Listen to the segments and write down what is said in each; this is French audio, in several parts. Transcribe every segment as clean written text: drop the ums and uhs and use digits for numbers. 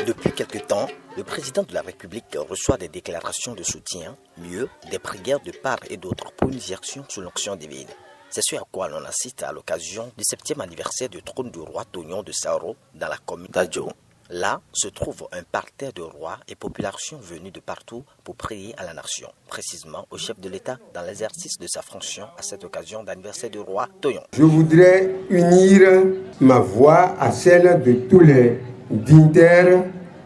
Depuis quelque temps, le président de la République reçoit des déclarations de soutien, mieux, des prières de part et d'autre pour une direction sur l'action divine. C'est ce à quoi l'on assiste à l'occasion du 7e anniversaire du trône du roi Tognon de Saoro dans la commune d'Adjo. Là se trouve un parterre de rois et populations venues de partout pour prier à la nation, précisément au chef de l'État dans l'exercice de sa fonction à cette occasion d'anniversaire du roi Tognon. Je voudrais unir ma voix à celle de tous les dignitaires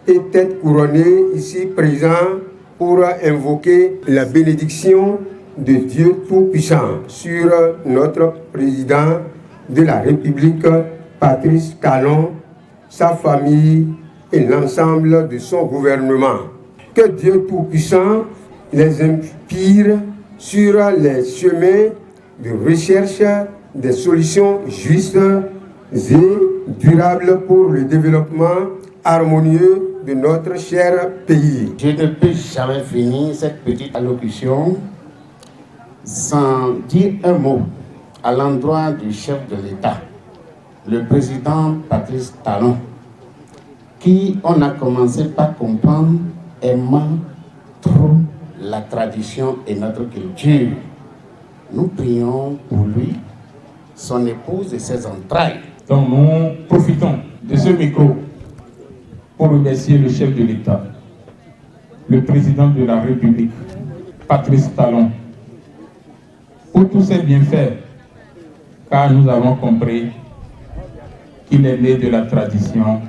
et têtes couronnées ici présents pour invoquer la bénédiction de Dieu Tout-Puissant sur notre président de la République, Patrice Talon, sa famille et l'ensemble de son gouvernement. Que Dieu Tout-Puissant les inspire sur les chemins de recherche des solutions justes et durables pour le développement harmonieux de notre cher pays. Je ne peux jamais finir cette petite allocution sans dire un mot à l'endroit du chef de l'État, le président Patrice Talon, qui, on a commencé par comprendre, aimant trop la tradition et notre culture. Nous prions pour lui, son épouse et ses entrailles. Donc nous profitons de ce micro pour remercier le chef de l'État, le président de la République, Patrice Talon, pour tous ses bienfaits, car nous avons compris qu'il est né de la tradition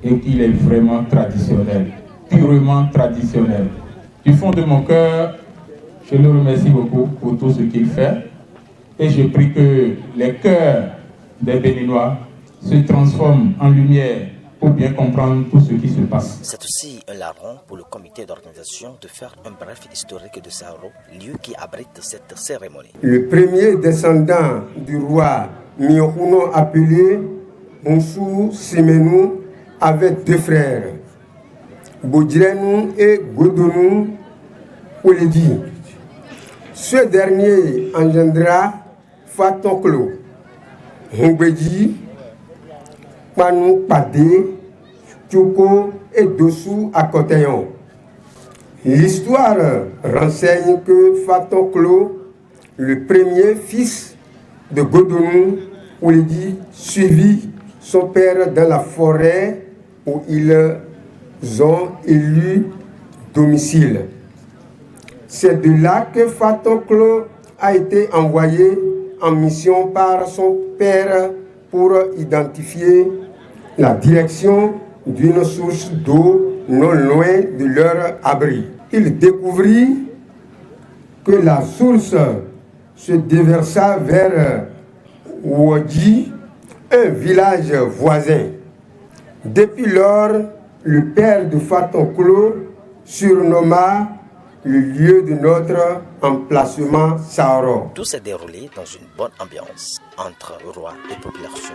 et qu'il est vraiment traditionnel, purement traditionnel. Du fond de mon cœur, je le remercie beaucoup pour tout ce qu'il fait et je prie que les cœurs des Béninois se transforment en lumière pour bien comprendre tout ce qui se passe. C'est aussi un larron pour le comité d'organisation de faire un bref historique de Saoro, lieu qui abrite cette cérémonie. Le premier descendant du roi Miokuno appelé Moussou Simenou avait deux frères, Bodjirenou et Godonou Ouledi. Ce dernier engendra Fatoklo, Hongbeji, Panou Padé, Tchoko et Dossou à Cotayon. L'histoire renseigne que Fatoklo, le premier fils de Godonou Ouledi, suivit son père dans la forêt où ils ont élu domicile. C'est de là que Fatoklo a été envoyé en mission par son père pour identifier la direction d'une source d'eau non loin de leur abri. Il découvrit que la source se déversa vers Ouodji, un village voisin. Depuis lors, le père de Fatoklo surnomma le lieu de notre emplacement Saoro. Tout s'est déroulé dans une bonne ambiance entre roi et population.